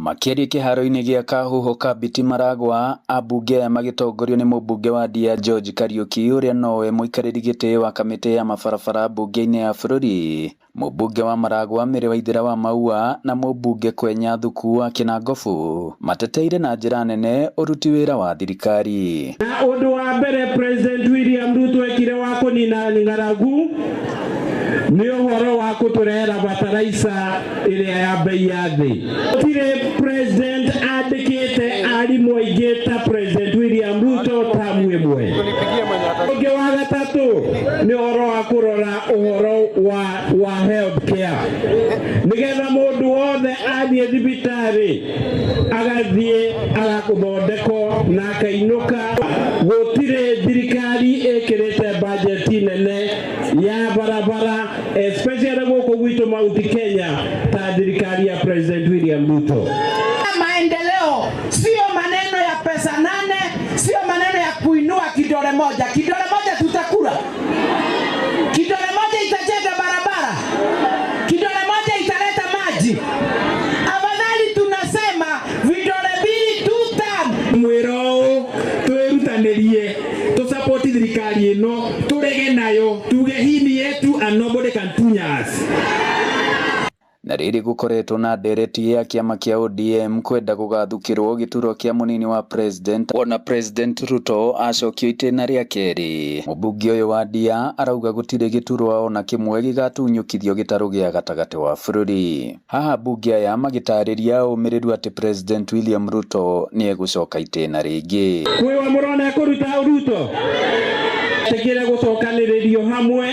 Makĩria kĩharo-inĩ gĩa Kahuho Kabiti Maragwa, ambunge aya magĩtongorio nĩ mũmbunge wa Ndia George Kariuki ũrĩa nowe mũikarĩri gĩtĩ wa kamĩtĩ ya mabarabara mbunge-inĩ ya bũrũri, mũmbunge wa Maragwa Mĩrĩ Waithĩra wa Maua na mũmbunge Kwenya Thuku wa Kinangofu mateteire na njĩra nene ũruti wĩra wa thirikari. Na ũndũ wa mbere President William Ruto ekire wa kũnina ng'aragu nĩ ũhoro wa gũtũrehera bataraica ĩrĩa ya bei ya thĩ. Gũtirĩ president andĩkĩte arimũ aingĩ ta President William Ruto tamu ĩmwe. Ũngĩ wa gatatũ nĩ ũhoro wa kũrora ũhoro wa health care. Nĩgetha mũndũ wothe athiĩ thibitarĩ agathiĩ agathondekwo na akainũka. Gũtirĩ thirikari ĩkĩrĩte bajeti nene ya barabara especially gũkũ gwitũ Mount Kenya ta thirikari ya President William Ruto. Maendeleo sio maneno ya pesa nane, sio maneno ya kuinua kidole moja. Kidole moja tutakula, kidole moja itajenga barabara, kidole moja italeta maji. Afadhali tunasema vidole mbili tutam. Mwero twerutanĩrie tusupport thirikari ĩno, turege nayo, tuge hii ni yetu and nobody can tunya us. Na rĩrĩ gũkoretwo na ndereti ya kĩama kĩa ODM kwenda gũgathukĩrwo gĩturwa kĩa mũnini wa president, ona President Ruto acokio itĩna rĩa kerĩ. Mũmbunge ũyũ wa Ndia arauga gũtirĩ gĩturwa ona kĩmwe gĩgatunyũkithio gĩtarũ gĩa gatagatĩ wa bũrũri. Haha mbunge aya magĩtarĩria ũmĩrĩru atĩ President William Ruto nĩ egũcoka itĩna rĩngĩ. Kwĩwa mũrona kũruta Ruto tekere gũcokanĩrĩrio hamwe,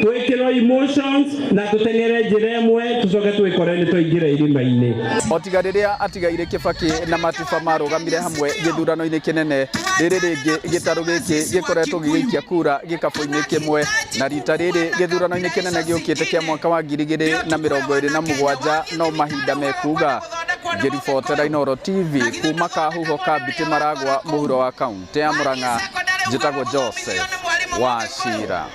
twĩkĩrwo emotions na tũteng'ere njĩra ĩmwe tũcoke twĩkore nĩ twaingĩra irima-inĩ. Otiga rĩrĩa atigaire Kibaki na Matiba marũgamire hamwe gĩthurano-inĩ kĩnene, rĩrĩ rĩngĩ gĩtarũ gĩkĩ gĩkoretwo gĩgĩikia kura gĩkabũ-inĩ kĩmwe, na rita rĩrĩ gĩthurano-inĩ kĩnene gĩũkĩte kĩa mwaka wa 2027 no mahinda mekuga. Ngĩribotera Inooro TV kuma Kahuho Kabiti Maragwa mũhuro wa kaunti ya Murang'a, njĩtagwo Joseph Wachira.